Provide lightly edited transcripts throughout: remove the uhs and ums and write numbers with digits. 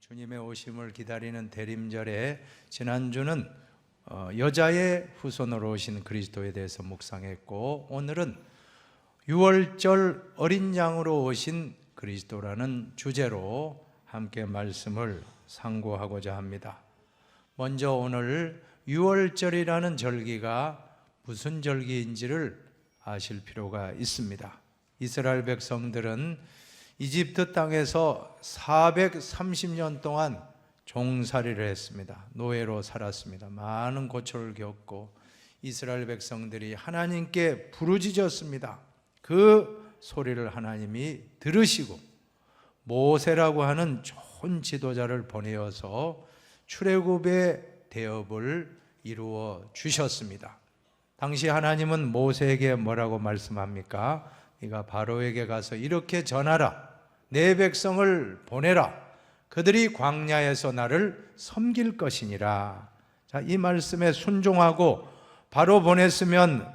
주님의 오심을 기다리는 대림절에 지난주는 여자의 후손으로 오신 그리스도에 대해서 묵상했고, 오늘은 유월절 어린 양으로 오신 그리스도라는 주제로 함께 말씀을 상고하고자 합니다. 먼저 오늘 유월절이라는 절기가 무슨 절기인지를 아실 필요가 있습니다. 이스라엘 백성들은 이집트 땅에서 430년 동안 종살이를 했습니다. 노예로 살았습니다. 많은 고초를 겪고 이스라엘 백성들이 하나님께 부르짖었습니다. 그 소리를 하나님이 들으시고 모세라고 하는 좋은 지도자를 보내어서 출애굽의 대업을 이루어 주셨습니다. 당시 하나님은 모세에게 뭐라고 말씀합니까? 네가 바로에게 가서 이렇게 전하라. 내 백성을 보내라. 그들이 광야에서 나를 섬길 것이니라. 자, 이 말씀에 순종하고 바로 보냈으면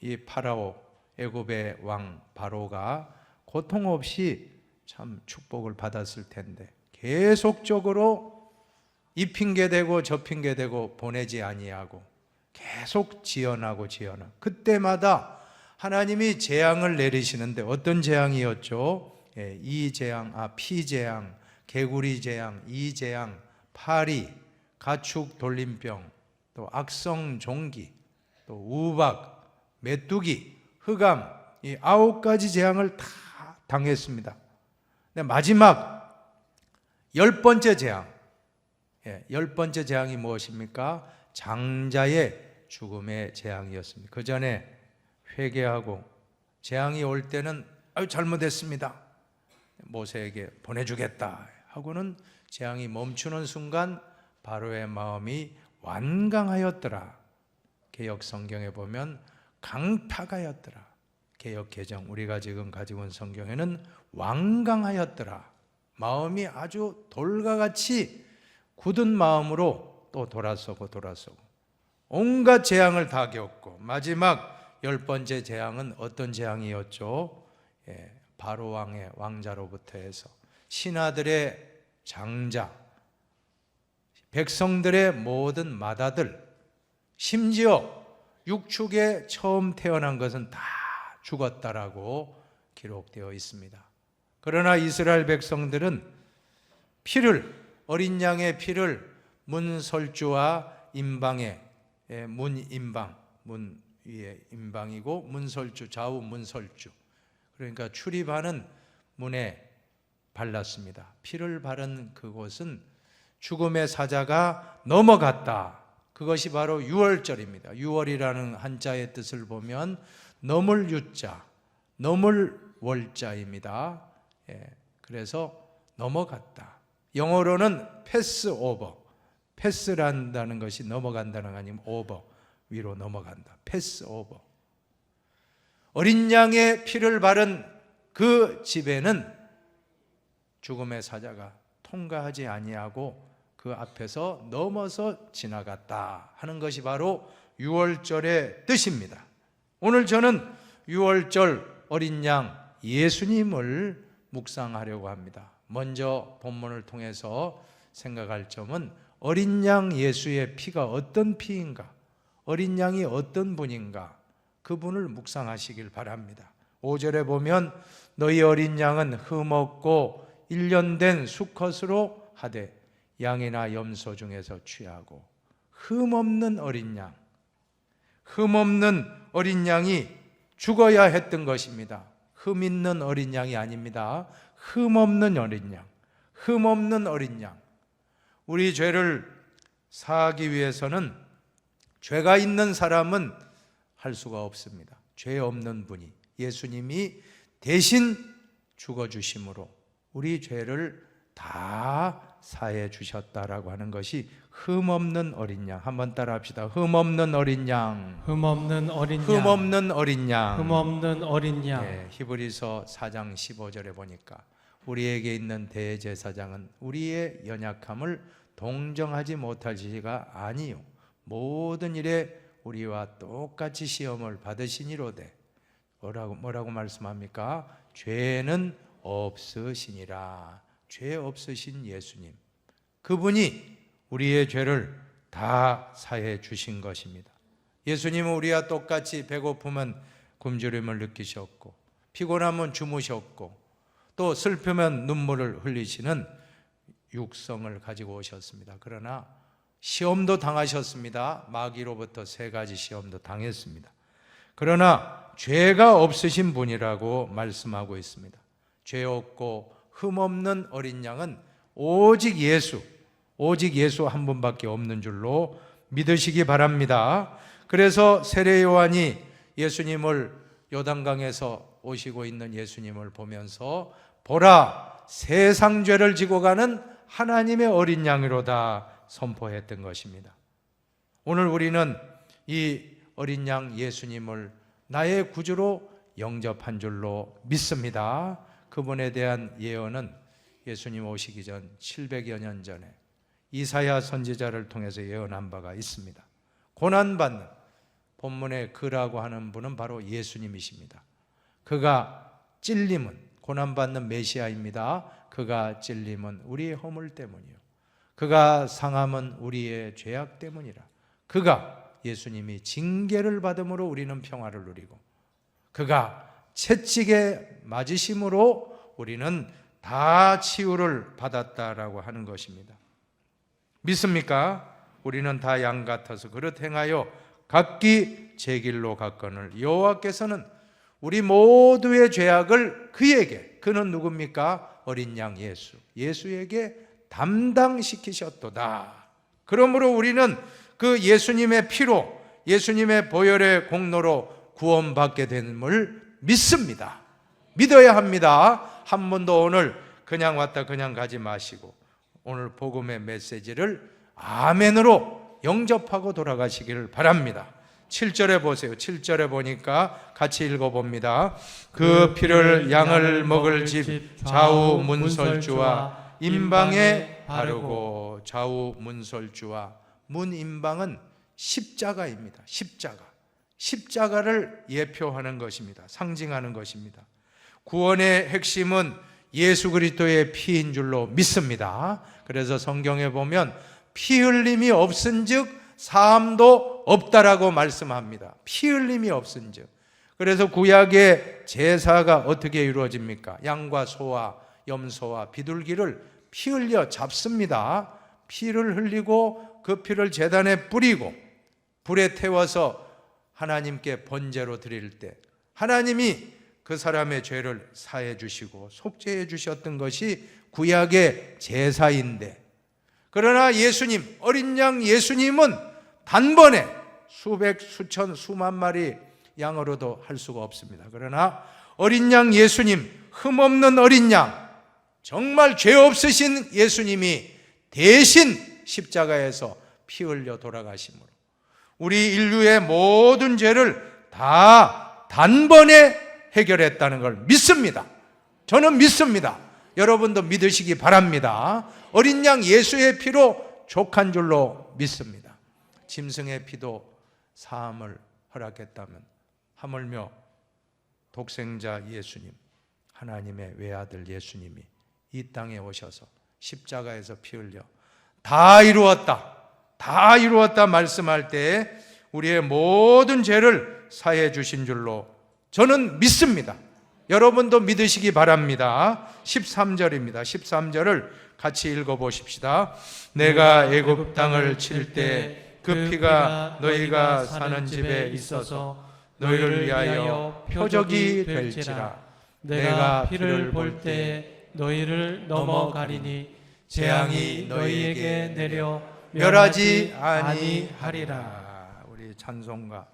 이 파라오, 애굽의 왕 바로가 고통 없이 참 축복을 받았을 텐데 계속적으로 이 핑계대고 저 핑계대고 보내지 아니하고 계속 지연하고 그때마다 하나님이 재앙을 내리시는데 어떤 재앙이었죠? 이 재앙, 피재앙, 개구리 재앙, 이 재앙, 파리, 가축 돌림병, 또 악성 종기, 또 우박, 메뚜기, 흑암, 이 9가지 재앙을 다 당했습니다. 근데 마지막 10번째 재앙, 10번째 재앙이 무엇입니까? 장자의 죽음의 재앙이었습니다. 그 전에 회개하고 재앙이 올 때는 잘못했습니다, 모세에게 보내주겠다 하고는 재앙이 멈추는 순간 바로의 마음이 완강하였더라. 개역 성경에 보면 강팍하였더라. 개역 개정 우리가 지금 가지고 온 성경에는 완강하였더라. 마음이 아주 돌과 같이 굳은 마음으로 또 돌아서고 온갖 재앙을 다 겪고 마지막 10번째 재앙은 어떤 재앙이었죠? 바로 왕의 왕자로부터 해서 신하들의 장자, 백성들의 모든 맏아들, 심지어 육축에 처음 태어난 것은 다 죽었다라고 기록되어 있습니다. 그러나 이스라엘 백성들은 어린 양의 피를 문설주와 임방에, 문임방, 문 위에 임방이고 문설주, 좌우 문설주, 그러니까 출입하는 문에 발랐습니다. 피를 바른 그곳은 죽음의 사자가 넘어갔다. 그것이 바로 유월절입니다. 유월이라는 한자의 뜻을 보면 넘을 유자, 넘을 월자입니다. 그래서 넘어갔다. 영어로는 패스오버, 패스란다는 것이 넘어간다는 거 아니면 오버, 위로 넘어간다. 패스오버. 어린 양의 피를 바른 그 집에는 죽음의 사자가 통과하지 아니하고 그 앞에서 넘어서 지나갔다 하는 것이 바로 유월절의 뜻입니다. 오늘 저는 유월절 어린 양 예수님을 묵상하려고 합니다. 먼저 본문을 통해서 생각할 점은 어린 양 예수의 피가 어떤 피인가, 어린 양이 어떤 분인가, 그분을 묵상하시길 바랍니다. 5절에 보면 너희 어린 양은 흠없고 1년 된 수컷으로 하되 양이나 염소 중에서 취하고. 흠없는 어린 양, 흠없는 어린 양이 죽어야 했던 것입니다. 흠 있는 어린 양이 아닙니다. 흠없는 어린 양, 흠없는 어린 양. 우리 죄를 사하기 위해서는 죄가 있는 사람은 할 수가 없습니다. 죄 없는 분이 예수님이 대신 죽어주심으로 우리 죄를 다 사해 주셨다라고 하는 것이 흠없는 어린 양. 한번 따라 합시다. 흠없는 어린 양, 흠없는 어린 양, 흠없는 어린 양, 흠없는 어린 양. 히브리서 4장 15절에 보니까 우리에게 있는 대제사장은 우리의 연약함을 동정하지 못할 지가 아니요 모든 일에 우리와 똑같이 시험을 받으시니로되. 뭐라고 말씀합니까? 죄는 없으시니라. 죄 없으신 예수님, 그분이 우리의 죄를 다 사해 주신 것입니다. 예수님은 우리와 똑같이 배고프면 굶주림을 느끼셨고, 피곤하면 주무셨고, 또 슬프면 눈물을 흘리시는 육성을 가지고 오셨습니다. 그러나 시험도 당하셨습니다. 마귀로부터 3가지 시험도 당했습니다. 그러나 죄가 없으신 분이라고 말씀하고 있습니다. 죄 없고 흠 없는 어린 양은 오직 예수 한 분밖에 없는 줄로 믿으시기 바랍니다. 그래서 세례 요한이 예수님을 요단강에서 오시고 있는 예수님을 보면서 보라, 세상 죄를 지고 가는 하나님의 어린 양이로다 선포했던 것입니다. 오늘 우리는 이 어린 양 예수님을 나의 구주로 영접한 줄로 믿습니다. 그분에 대한 예언은 예수님 오시기 전 700여 년 전에 이사야 선지자를 통해서 예언한 바가 있습니다. 고난받는, 본문에 그라고 하는 분은 바로 예수님이십니다. 그가 찔림은, 고난받는 메시아입니다. 그가 찔림은 우리의 허물 때문이요, 그가 상함은 우리의 죄악 때문이라. 그가, 예수님이 징계를 받음으로 우리는 평화를 누리고, 그가 채찍에 맞으심으로 우리는 다 치유를 받았다라고 하는 것입니다. 믿습니까? 우리는 다 양 같아서 그릇 행하여 각기 제 길로 갔거늘 여호와께서는 우리 모두의 죄악을 그에게, 그는 누굽니까? 어린 양 예수에게 담당시키셨도다. 그러므로 우리는 그 예수님의 피로, 예수님의 보혈의 공로로 구원받게 됨을 믿습니다. 믿어야 합니다. 한 번도 오늘 그냥 왔다 그냥 가지 마시고 오늘 복음의 메시지를 아멘으로 영접하고 돌아가시기를 바랍니다. 7절에 보세요. 7절에 보니까 같이 읽어봅니다. 그 피를 양을 먹을 집 좌우 문설주와 임방에 바르고, 좌우 문설주와, 문임방은 십자가입니다. 십자가를 예표하는 것입니다. 상징하는 것입니다. 구원의 핵심은 예수 그리스도의 피인 줄로 믿습니다. 그래서 성경에 보면 피 흘림이 없은즉 사함도 없다라고 말씀합니다. 피 흘림이 없은즉. 그래서 구약의 제사가 어떻게 이루어집니까? 양과 소와 염소와 비둘기를 피 흘려 잡습니다. 피를 흘리고 그 피를 제단에 뿌리고 불에 태워서 하나님께 번제로 드릴 때 하나님이 그 사람의 죄를 사해 주시고 속죄해 주셨던 것이 구약의 제사인데, 그러나 예수님, 어린 양 예수님은 단번에 수백, 수천, 수만 마리 양으로도 할 수가 없습니다. 그러나 어린 양 예수님, 흠없는 어린 양, 정말 죄 없으신 예수님이 대신 십자가에서 피 흘려 돌아가심으로 우리 인류의 모든 죄를 다 단번에 해결했다는 걸 믿습니다. 저는 믿습니다. 여러분도 믿으시기 바랍니다. 어린 양 예수의 피로 족한 줄로 믿습니다. 짐승의 피도 사함을 허락했다면 하물며 독생자 예수님, 하나님의 외아들 예수님이 이 땅에 오셔서 십자가에서 피 흘려 다 이루었다 말씀할 때 우리의 모든 죄를 사해 주신 줄로 저는 믿습니다. 여러분도 믿으시기 바랍니다. 13절입니다. 13절을 같이 읽어보십시다. 내가 애굽 땅을 칠 때 그 피가 너희가 사는 집에 있어서 너희를 위하여 표적이 될지라. 내가 피를 볼 때 너희를 넘어가리니 재앙이 너희에게 내려 멸하지 아니하리라. 우리 찬송가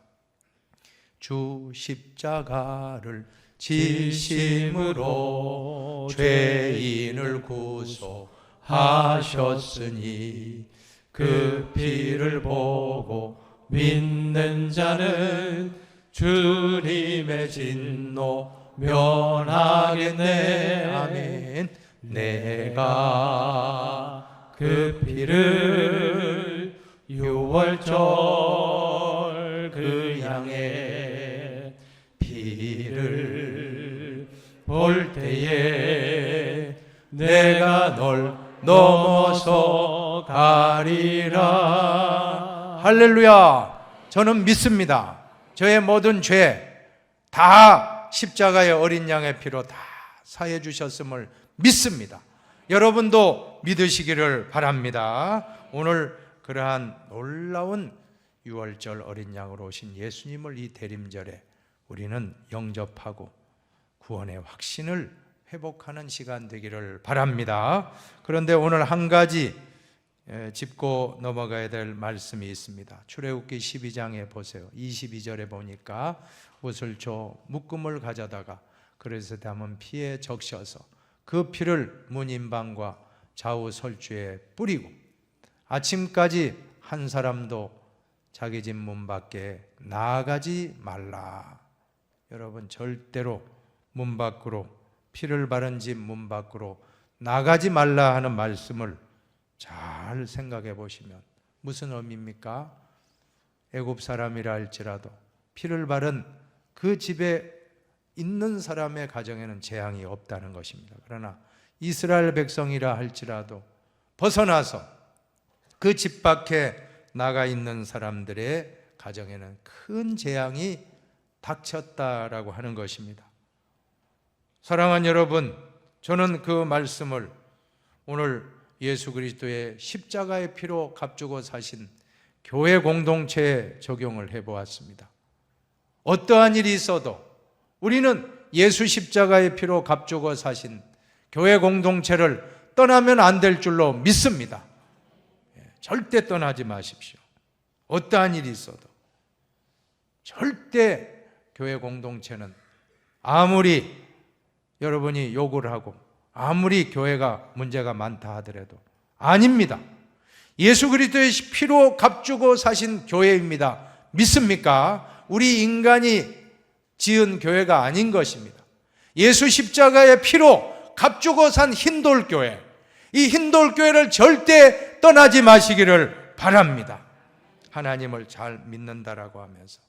주 십자가를 지심으로 죄인을 구속하셨으니 그 피를 보고 믿는 자는 주님의 진노 면하겠네. 아멘. 내가 그 피를 유월절 그 양의 피를 볼 때에 내가 걸 넘어서 가리라. 할렐루야. 저는 믿습니다. 저의 모든 죄 다 십자가의 어린 양의 피로 다 사해 주셨음을 믿습니다. 여러분도 믿으시기를 바랍니다. 오늘 그러한 놀라운 유월절 어린 양으로 오신 예수님을 이 대림절에 우리는 영접하고 구원의 확신을 회복하는 시간 되기를 바랍니다. 그런데 오늘 한 가지 짚고 넘어가야 될 말씀이 있습니다. 출애굽기 12장에 보세요. 22절에 보니까 옷을 줘 묶음을 가져다가 그릇에 담은 피에 적셔서 그 피를 문인방과 좌우 설주에 뿌리고 아침까지 한 사람도 자기 집 문 밖에 나가지 말라. 여러분, 절대로 문 밖으로, 피를 바른 집 문 밖으로 나가지 말라 하는 말씀을 잘 생각해 보시면 무슨 의미입니까? 애굽 사람이라 할지라도 피를 바른 그 집에 있는 사람의 가정에는 재앙이 없다는 것입니다. 그러나 이스라엘 백성이라 할지라도 벗어나서 그 집 밖에 나가 있는 사람들의 가정에는 큰 재앙이 닥쳤다라고 하는 것입니다. 사랑하는 여러분, 저는 그 말씀을 오늘 예수 그리스도의 십자가의 피로 값주고 사신 교회 공동체에 적용을 해보았습니다. 어떠한 일이 있어도 우리는 예수 십자가의 피로 값주고 사신 교회 공동체를 떠나면 안 될 줄로 믿습니다. 절대 떠나지 마십시오. 어떠한 일이 있어도 절대 교회 공동체는 아무리 여러분이 욕을 하고 아무리 교회가 문제가 많다 하더라도 아닙니다. 예수 그리스도의 피로 값주고 사신 교회입니다. 믿습니까? 우리 인간이 지은 교회가 아닌 것입니다. 예수 십자가의 피로 값주고 산 흰돌교회, 이 흰돌교회를 절대 떠나지 마시기를 바랍니다. 하나님을 잘 믿는다라고 하면서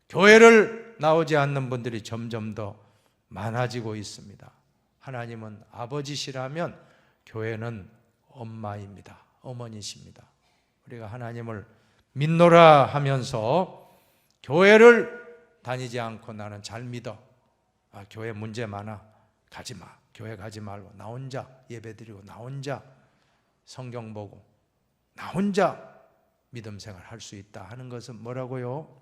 교회를 나오지 않는 분들이 점점 더 많아지고 있습니다. 하나님은 아버지시라면 교회는 엄마입니다. 어머니십니다. 우리가 하나님을 믿노라 하면서 교회를 다니지 않고 나는 잘 믿어. 교회 문제 많아. 가지 마. 교회 가지 말고 나 혼자 예배드리고 나 혼자 성경 보고 나 혼자 믿음 생활 할 수 있다 하는 것은 뭐라고요?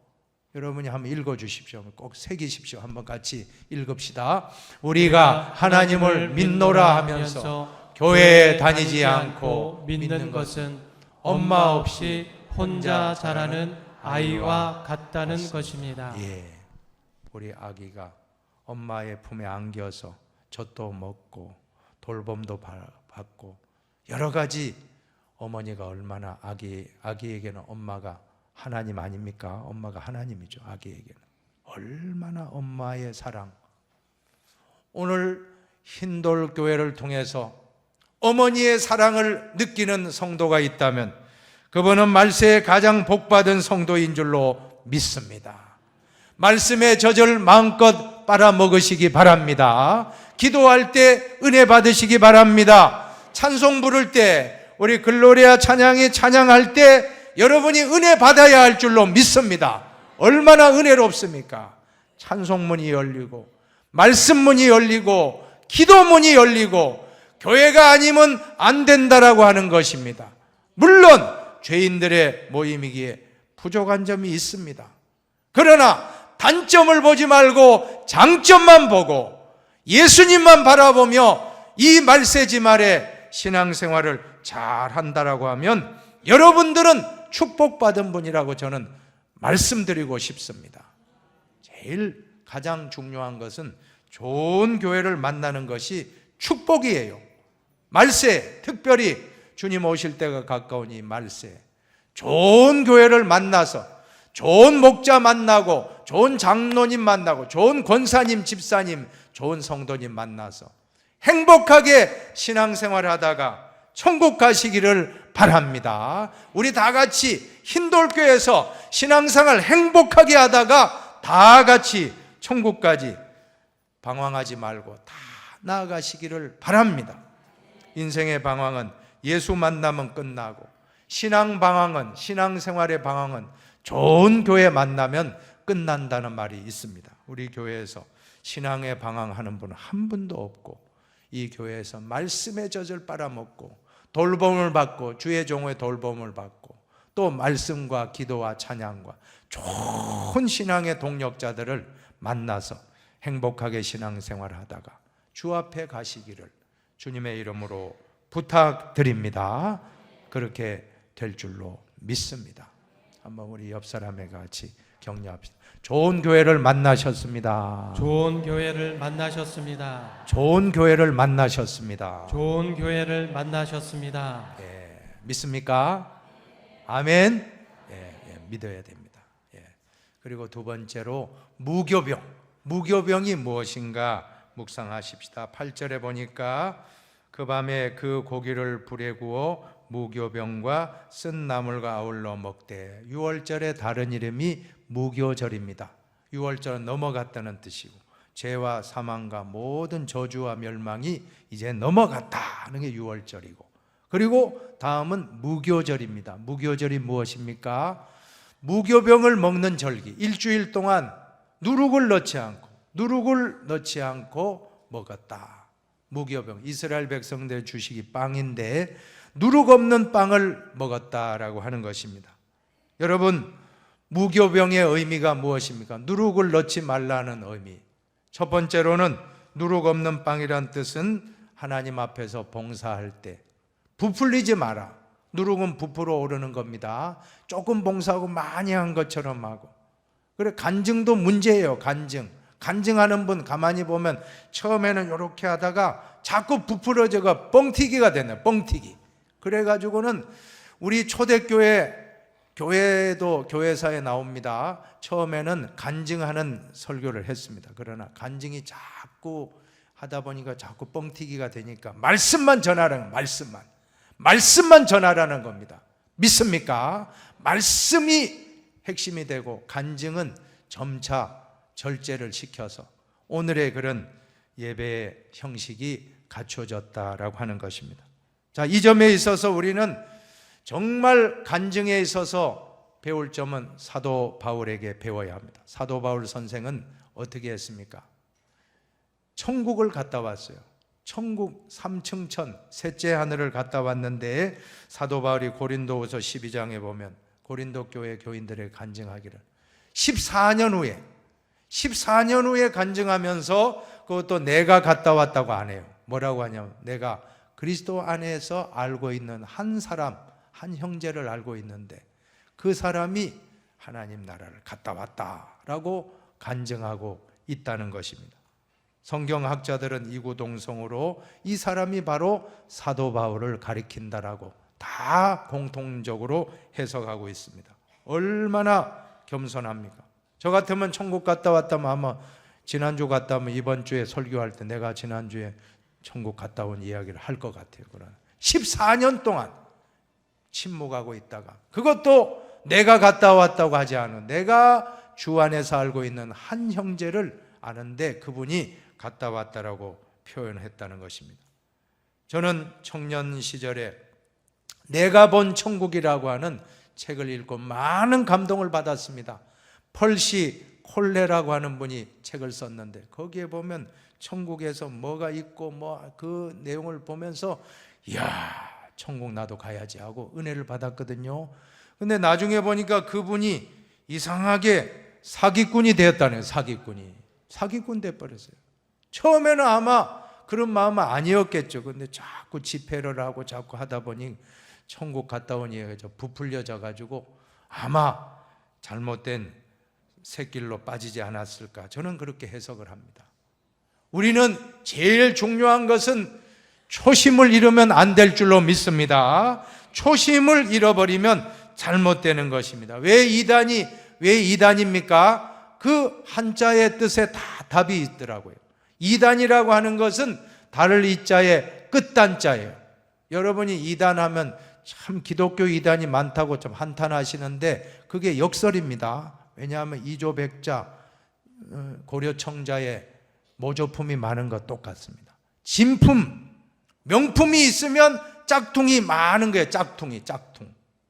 여러분이 한번 읽어주십시오. 꼭 새기십시오. 한번 같이 읽읍시다. 우리가 하나님을 믿노라 하면서 교회에 다니지 않고 믿는 것은 엄마 없이 혼자 자라는 아이와 같다는 것입니다. 예, 우리 아기가 엄마의 품에 안겨서 젖도 먹고 돌봄도 받고 여러 가지 어머니가 얼마나 아기에게는 엄마가 하나님 아닙니까? 엄마가 하나님이죠. 아기에게는 얼마나 엄마의 사랑. 오늘 흰돌교회를 통해서 어머니의 사랑을 느끼는 성도가 있다면 그분은 말세에 가장 복받은 성도인 줄로 믿습니다. 말씀의 젖을 마음껏 빨아먹으시기 바랍니다. 기도할 때 은혜 받으시기 바랍니다. 찬송 부를 때 우리 글로리아 찬양이 찬양할 때 여러분이 은혜 받아야 할 줄로 믿습니다. 얼마나 은혜롭습니까? 찬송문이 열리고 말씀문이 열리고 기도문이 열리고 교회가 아니면 안 된다라고 하는 것입니다. 물론 죄인들의 모임이기에 부족한 점이 있습니다. 그러나 단점을 보지 말고 장점만 보고 예수님만 바라보며 이 말세지말에 신앙생활을 잘 한다라고 하면 여러분들은 축복받은 분이라고 저는 말씀드리고 싶습니다. 제일 가장 중요한 것은 좋은 교회를 만나는 것이 축복이에요. 말세, 특별히 주님 오실 때가 가까우니 말세, 좋은 교회를 만나서 좋은 목자 만나고 좋은 장로님 만나고 좋은 권사님, 집사님, 좋은 성도님 만나서 행복하게 신앙생활 하다가 천국 가시기를 바랍니다. 우리 다 같이 흰돌교에서 신앙생활 행복하게 하다가 다 같이 천국까지 방황하지 말고 다 나아가시기를 바랍니다. 인생의 방황은 예수 만나면 끝나고, 신앙 방황은, 신앙생활의 방황은 좋은 교회 만나면 끝난다는 말이 있습니다. 우리 교회에서 신앙의 방황하는 분은 한 분도 없고, 이 교회에서 말씀의 젖을 빨아먹고 돌봄을 받고, 주의 종의 돌봄을 받고, 또 말씀과 기도와 찬양과 좋은 신앙의 동력자들을 만나서 행복하게 신앙생활을 하다가 주 앞에 가시기를 주님의 이름으로 부탁드립니다. 그렇게 될 줄로 믿습니다. 한번 우리 옆 사람에 같이 격려합시다. 좋은 교회를 만나셨습니다. 좋은 교회를 만나셨습니다. 좋은 교회를 만나셨습니다. 좋은 교회를 만나셨습니다. 예, 믿습니까? 아멘. 예, 믿어야 됩니다. 예. 그리고 두 번째로 무교병. 무교병이 무엇인가 묵상하십시다. 8절에 보니까 그 밤에 그 고기를 불에 구워 무교병과 쓴 나물과 아울러 먹되, 6월절의 다른 이름이 무교절입니다. 6월절은 넘어갔다는 뜻이고, 죄와 사망과 모든 저주와 멸망이 이제 넘어갔다는 게 6월절이고, 그리고 다음은 무교절입니다. 무교절이 무엇입니까? 무교병을 먹는 절기, 일주일 동안 누룩을 넣지 않고 먹었다. 무교병, 이스라엘 백성들 주식이 빵인데 누룩 없는 빵을 먹었다라고 하는 것입니다. 여러분, 무교병의 의미가 무엇입니까? 누룩을 넣지 말라는 의미. 첫 번째로는 누룩 없는 빵이란 뜻은 하나님 앞에서 봉사할 때 부풀리지 마라. 누룩은 부풀어 오르는 겁니다. 조금 봉사하고 많이 한 것처럼 하고. 그래, 간증도 문제예요. 간증하는 분 가만히 보면 처음에는 이렇게 하다가 자꾸 부풀어져가 뻥튀기가 되네. 뻥튀기. 그래가지고는 우리 교회도 교회사에 나옵니다. 처음에는 간증하는 설교를 했습니다. 그러나 간증이 자꾸 하다 보니까 자꾸 뻥튀기가 되니까 말씀만 전하라는, 말씀만 전하라는 겁니다. 믿습니까? 말씀이 핵심이 되고, 간증은 점차 절제를 시켜서 오늘의 그런 예배의 형식이 갖춰졌다라고 하는 것입니다. 자, 이 점에 있어서 우리는 정말 간증에 있어서 배울 점은 사도 바울에게 배워야 합니다. 사도 바울 선생은 어떻게 했습니까? 천국을 갔다 왔어요. 천국 3층 천, 셋째 하늘을 갔다 왔는데, 사도 바울이 고린도후서 12장에 보면 고린도 교회 교인들의 간증하기를 14년 후에 간증하면서 그것도 내가 갔다 왔다고 안 해요. 뭐라고 하냐면, 내가 그리스도 안에서 알고 있는 한 사람, 한 형제를 알고 있는데 그 사람이 하나님 나라를 갔다 왔다라고 간증하고 있다는 것입니다. 성경학자들은 이구동성으로 이 사람이 바로 사도 바울을 가리킨다라고 다 공통적으로 해석하고 있습니다. 얼마나 겸손합니까? 저 같으면 천국 갔다 왔다면 아마 지난주 갔다 오면 이번 주에 설교할 때 내가 지난주에 천국 갔다 온 이야기를 할 것 같아요. 그러나 14년 동안 침묵하고 있다가, 그것도 내가 갔다 왔다고 하지 않은, 내가 주 안에서 알고 있는 한 형제를 아는데 그분이 갔다 왔다라고 표현했다는 것입니다. 저는 청년 시절에 내가 본 천국이라고 하는 책을 읽고 많은 감동을 받았습니다. 펄시 콜레라고 하는 분이 책을 썼는데 거기에 보면 천국에서 뭐가 있고 그 내용을 보면서 이야, 천국 나도 가야지 하고 은혜를 받았거든요. 근데 나중에 보니까 그분이 이상하게 사기꾼이 되었다네요. 사기꾼 돼버렸어요. 처음에는 아마 그런 마음은 아니었겠죠. 근데 자꾸 집회를 하고 자꾸 하다 보니 천국 갔다 오니 부풀려져 가지고 아마 잘못된 샛길로 빠지지 않았을까, 저는 그렇게 해석을 합니다. 우리는 제일 중요한 것은 초심을 잃으면 안 될 줄로 믿습니다. 초심을 잃어버리면 잘못되는 것입니다. 왜 이단입니까? 그 한자의 뜻에 다 답이 있더라고요. 이단이라고 하는 것은 달을 이자의 끝단자예요. 여러분이 이단하면 참 기독교 이단이 많다고 좀 한탄하시는데 그게 역설입니다. 왜냐하면 이조백자, 고려청자의 모조품이 많은 것 똑같습니다. 진품, 명품이 있으면 짝퉁이 많은 거예요. 짝퉁.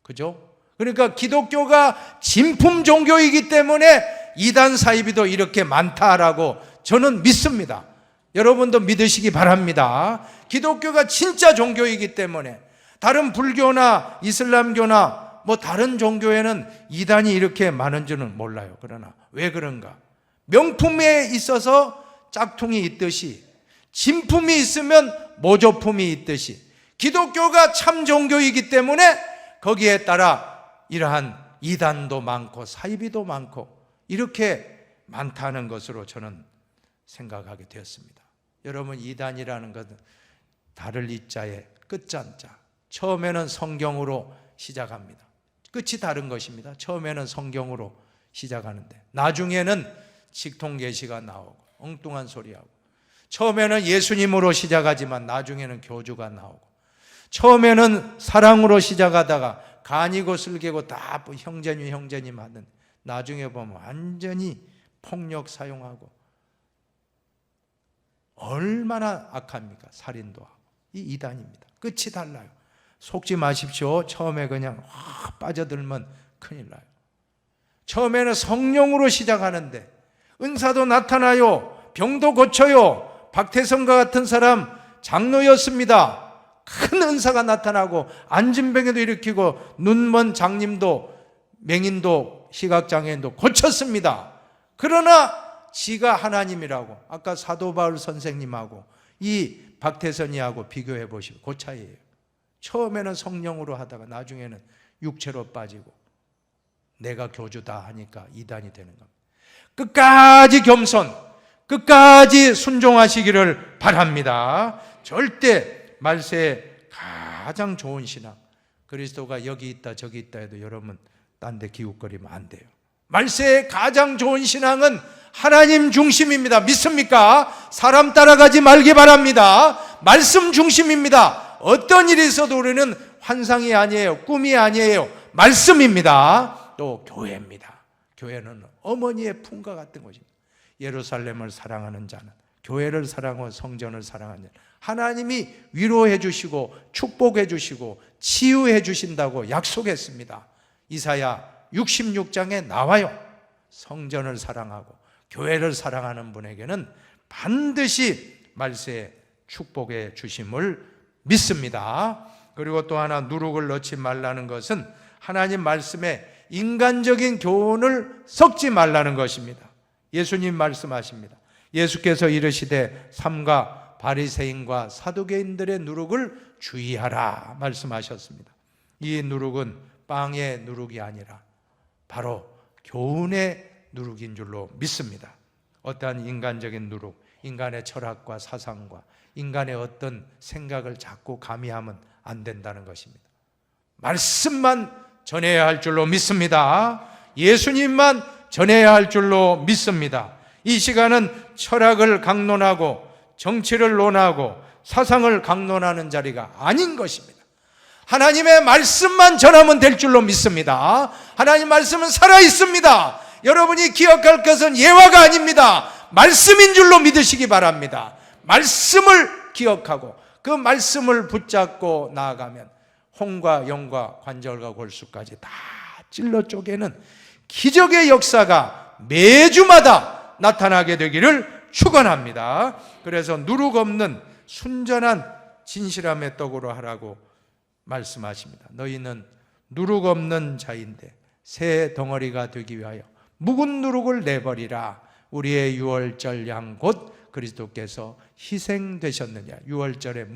그죠? 그러니까 기독교가 진품 종교이기 때문에 이단 사이비도 이렇게 많다라고 저는 믿습니다. 여러분도 믿으시기 바랍니다. 기독교가 진짜 종교이기 때문에 다른 불교나 이슬람교나 뭐 다른 종교에는 이단이 이렇게 많은 줄은 몰라요. 그러나 왜 그런가? 명품에 있어서 짝퉁이 있듯이 진품이 있으면 모조품이 있듯이 기독교가 참 종교이기 때문에 거기에 따라 이러한 이단도 많고 사이비도 많고 이렇게 많다는 것으로 저는 생각하게 되었습니다. 여러분, 이단이라는 것은 다를 이자에 끝잔자. 처음에는 성경으로 시작합니다. 끝이 다른 것입니다. 처음에는 성경으로 시작하는데 나중에는 직통계시가 나오고 엉뚱한 소리하고, 처음에는 예수님으로 시작하지만 나중에는 교주가 나오고, 처음에는 사랑으로 시작하다가 간이고 슬개고 다 형제님 하는, 나중에 보면 완전히 폭력 사용하고 얼마나 악합니까? 살인도 하고. 이 이단입니다. 끝이 달라요. 속지 마십시오. 처음에 그냥 확 빠져들면 큰일 나요. 처음에는 성령으로 시작하는데 은사도 나타나요. 병도 고쳐요. 박태성과 같은 사람 장로였습니다. 큰 은사가 나타나고 안진병에도 일으키고 눈먼 장님도 맹인도 시각장애인도 고쳤습니다. 그러나 지가 하나님이라고 아까 사도 바울 선생님하고 이 박태선이하고 비교해 보시고 그 차이예요. 처음에는 성령으로 하다가 나중에는 육체로 빠지고 내가 교주다 하니까 이단이 되는 겁니다. 끝까지 겸손, 끝까지 순종하시기를 바랍니다. 절대 말세에 가장 좋은 신앙, 그리스도가 여기 있다 저기 있다 해도 여러분 딴 데 기웃거리면 안 돼요. 말세에 가장 좋은 신앙은 하나님 중심입니다. 믿습니까? 사람 따라가지 말기 바랍니다. 말씀 중심입니다. 어떤 일이 있어도 우리는 환상이 아니에요. 꿈이 아니에요. 말씀입니다. 또 교회입니다. 교회는 어머니의 품과 같은 것입니다. 예루살렘을 사랑하는 자는, 교회를 사랑하고 성전을 사랑하는 자는 하나님이 위로해 주시고 축복해 주시고 치유해 주신다고 약속했습니다. 이사야 66장에 나와요. 성전을 사랑하고 교회를 사랑하는 분에게는 반드시 말세에 축복해 주심을 믿습니다. 그리고 또 하나 누룩을 넣지 말라는 것은 하나님 말씀에 인간적인 교훈을 섞지 말라는 것입니다. 예수님 말씀하십니다. 예수께서 이르시되 삼가 바리새인과 사두개인들의 누룩을 주의하라 말씀하셨습니다. 이 누룩은 빵의 누룩이 아니라 바로 교훈의 누룩인 줄로 믿습니다. 어떠한 인간적인 누룩, 인간의 철학과 사상과 인간의 어떤 생각을 자꾸 가미하면 안 된다는 것입니다. 말씀만 전해야 할 줄로 믿습니다. 예수님만 전해야 할 줄로 믿습니다. 이 시간은 철학을 강론하고 정치를 논하고 사상을 강론하는 자리가 아닌 것입니다. 하나님의 말씀만 전하면 될 줄로 믿습니다. 하나님 말씀은 살아있습니다. 여러분이 기억할 것은 예화가 아닙니다. 말씀인 줄로 믿으시기 바랍니다. 말씀을 기억하고 그 말씀을 붙잡고 나아가면 홍과 영과 관절과 골수까지 다 찔러 쪼개는 기적의 역사가 매주마다 나타나게 되기를 축원합니다. 그래서 누룩 없는 순전한 진실함의 떡으로 하라고 말씀하십니다. 너희는 누룩 없는 자인데 새 덩어리가 되기 위하여 묵은 누룩을 내버리라. 우리의 유월절 양 곧 그리스도께서 희생되셨느냐. 유월절에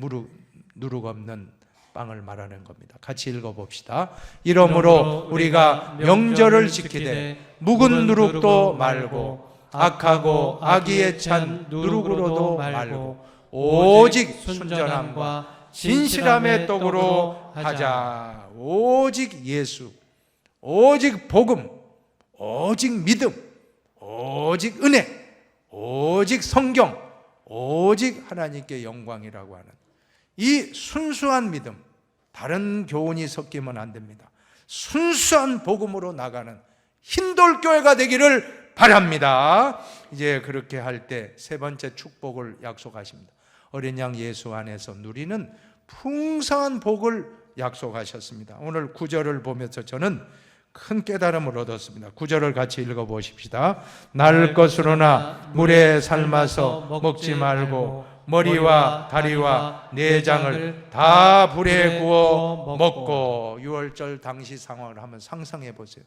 누룩 없는 빵을 말하는 겁니다. 같이 읽어봅시다. 이러므로 우리가 명절을 지키되 묵은 누룩도 말고 악하고 악의에 찬 누룩으로도 말고 오직 순전함과 진실함의 떡으로 하자. 오직 예수, 오직 복음, 오직 믿음, 오직 은혜, 오직 성경, 오직 하나님께 영광이라고 하는 이 순수한 믿음, 다른 교훈이 섞이면 안 됩니다. 순수한 복음으로 나가는 흰돌교회가 되기를 바랍니다. 이제 그렇게 할 때 세 번째 축복을 약속하십니다. 어린 양 예수 안에서 누리는 풍성한 복을 약속하셨습니다. 오늘 9절을 보면서 저는 큰 깨달음을 얻었습니다. 9절을 같이 읽어보십시다. 날 것으로나 물에 삶아서 먹지 말고 머리와 다리와 내장을 다 불에 구워 먹고. 6월절 당시 상황을 한번 상상해 보세요.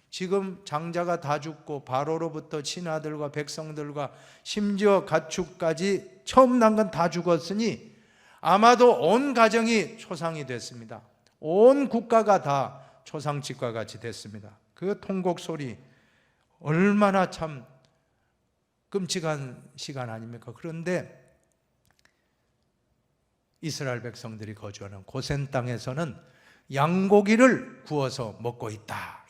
지금 장자가 다 죽고 바로로부터 신하들과 백성들과 심지어 가축까지 처음 난 건 다 죽었으니 아마도 온 가정이 초상이 됐습니다. 온 국가가 다 초상집과 같이 됐습니다. 그 통곡 소리 얼마나 참 끔찍한 시간 아닙니까? 그런데 이스라엘 백성들이 거주하는 고센 땅에서는 양고기를 구워서 먹고 있다.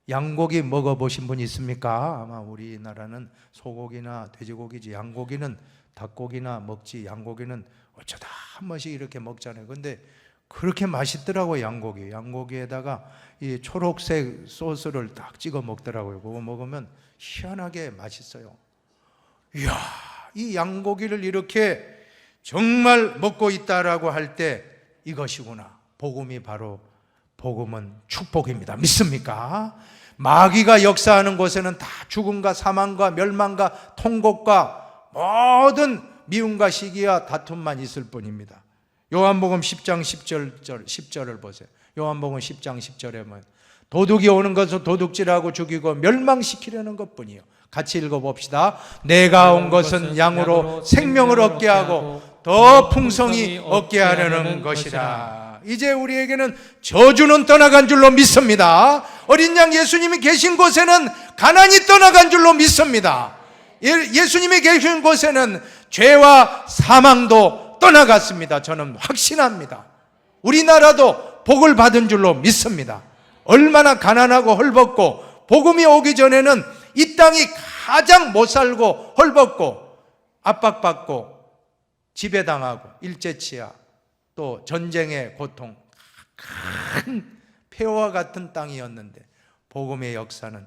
양고기 먹어보신 분 있습니까? 아마 우리나라는 소고기나 돼지고기지, 양고기는 닭고기나 먹지, 양고기는 어쩌다 한 번씩 이렇게 먹잖아요. 근데 그렇게 맛있더라고요. 양고기에다가 이 초록색 소스를 딱 찍어 먹더라고요. 그거 먹으면 희한하게 맛있어요. 이야, 이 양고기를 이렇게 정말 먹고 있다라고 할 때 이것이구나. 복음은 축복입니다. 믿습니까? 마귀가 역사하는 곳에는 다 죽음과 사망과 멸망과 통곡과 모든 미움과 시기와 다툼만 있을 뿐입니다. 요한복음 10장 10절을 보세요. 요한복음 10장 10절에 보면 도둑이 오는 것은 도둑질하고 죽이고 멸망시키려는 것뿐이요. 같이 읽어봅시다. 내가 온 것은 양으로 생명을 얻게 하고 더 풍성히 얻게 하려는 것이라. 이제 우리에게는 저주는 떠나간 줄로 믿습니다. 어린 양 예수님이 계신 곳에는 가난이 떠나간 줄로 믿습니다. 예수님이 계신 곳에는 죄와 사망도 떠나갔습니다. 저는 확신합니다. 우리나라도 복을 받은 줄로 믿습니다. 얼마나 가난하고 헐벗고 복음이 오기 전에는 이 땅이 가장 못 살고 헐벗고 압박받고 지배당하고 일제치하 또 전쟁의 고통, 큰 폐허와 같은 땅이었는데 복음의 역사는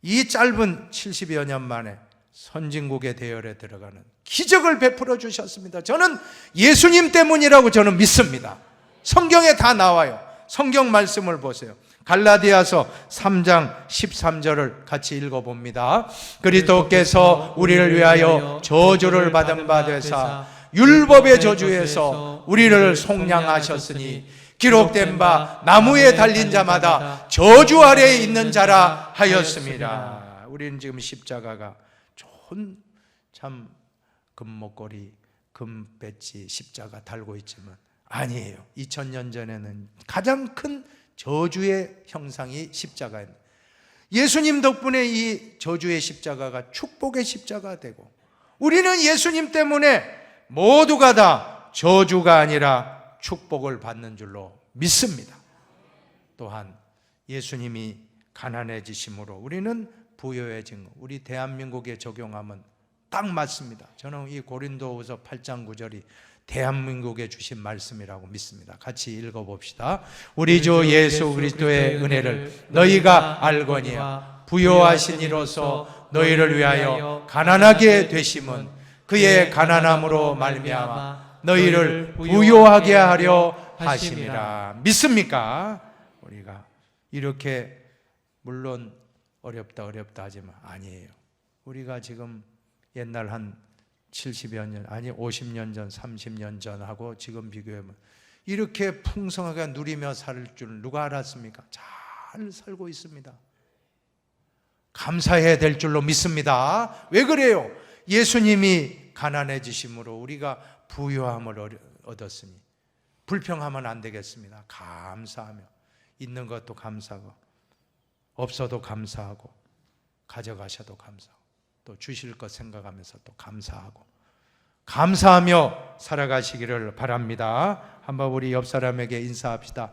이 짧은 70여 년 만에 선진국의 대열에 들어가는 기적을 베풀어 주셨습니다. 저는 예수님 때문이라고 저는 믿습니다. 성경에 다 나와요. 성경 말씀을 보세요. 갈라디아서 3장 13절을 같이 읽어봅니다. 그리스도께서 우리를 위하여 저주를 받은 바 되사 율법의 저주에서 우리를 속량하셨으니 기록된 바 나무에 달린 자마다 저주 아래에 있는 자라 하였습니다. 우리는 지금 십자가가 좋은 참 금목걸이, 금배지, 십자가 달고 있지만 아니에요. 2000년 전에는 가장 큰 저주의 형상이 십자가입니다. 예수님 덕분에 이 저주의 십자가가 축복의 십자가가 되고 우리는 예수님 때문에 모두가 다 저주가 아니라 축복을 받는 줄로 믿습니다. 또한 예수님이 가난해지심으로 우리는 부유해진 것, 우리 대한민국에 적용하면 딱 맞습니다. 저는 이 고린도후서 8장 9절이 대한민국에 주신 말씀이라고 믿습니다. 같이 읽어봅시다. 우리 주 예수 그리스도의 은혜를 너희가 알거니와 부요하신 이로서 너희를 위하여 가난하게 되심은 그의 가난함으로 말미암아 너희를 부요하게 하려 하심이라. 믿습니까? 우리가 이렇게 물론 어렵다 하지만 아니에요. 우리가 지금 옛날 한 70여 년, 아니 50년 전, 30년 전하고 지금 비교하면 이렇게 풍성하게 누리며 살 줄 누가 알았습니까? 잘 살고 있습니다. 감사해야 될 줄로 믿습니다. 왜 그래요? 예수님이 가난해지심으로 우리가 부유함을 얻었으니 불평하면 안 되겠습니다. 감사하며 있는 것도 감사하고 없어도 감사하고 가져가셔도 감사하고 또 주실 것 생각하면서 또 감사하며 살아가시기를 바랍니다. 한번 우리 옆 사람에게 인사합시다.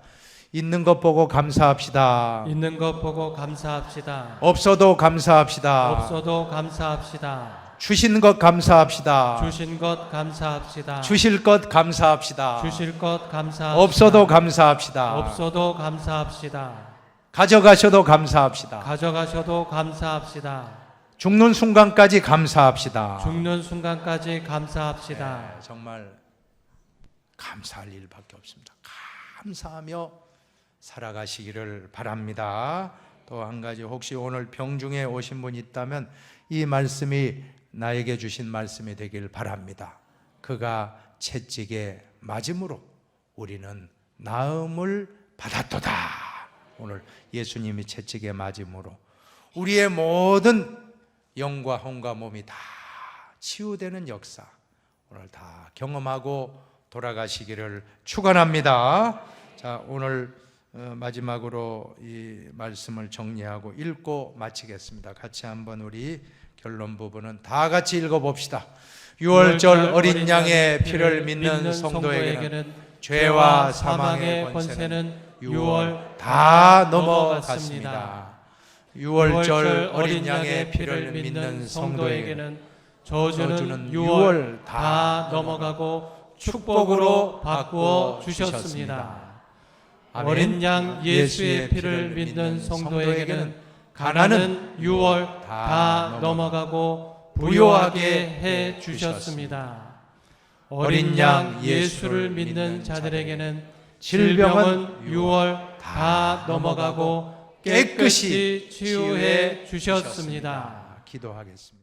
있는 것 보고 감사합시다. 있는 것 보고 감사합시다. 없어도 감사합시다. 없어도 감사합시다. 주신 것 감사합시다. 주신 것 감사합시다. 주실 것 감사합시다. 주실 것 감사합시다. 없어도 감사합시다. 없어도 감사합시다. 가져가셔도 감사합시다. 가져가셔도 감사합시다. 죽는 순간까지 감사합시다. 죽는 순간까지 감사합시다. 정말 감사할 일밖에 없습니다. 감사하며 살아가시기를 바랍니다. 또 한 가지, 혹시 오늘 병중에 오신 분이 있다면 이 말씀이 나에게 주신 말씀이 되길 바랍니다. 그가 채찍에 맞음으로 우리는 나음을 받았도다. 오늘 예수님이 채찍에 맞음으로 우리의 모든 영과 혼과 몸이 다 치유되는 역사 오늘 다 경험하고 돌아가시기를 축원합니다. 자, 오늘 마지막으로 이 말씀을 정리하고 읽고 마치겠습니다. 같이 한번 우리 결론 부분은 다 같이 읽어봅시다. 6월절 어린 양의 피를 믿는 성도에게는 죄와 사망의 권세는 6월 다 넘어갔습니다. 6월절 어린 양의 피를 믿는 성도에게는 저주는 6월 다 넘어가고 축복으로 바꾸어 주셨습니다. 어린 양 예수의 피를 믿는 성도에게는 가난은 6월 다 넘어가고 부요하게 해 주셨습니다. 어린 양 예수를 믿는 자들에게는 질병은 6월 다 넘어가고 깨끗이 치유해 주셨습니다. 기도하겠습니다.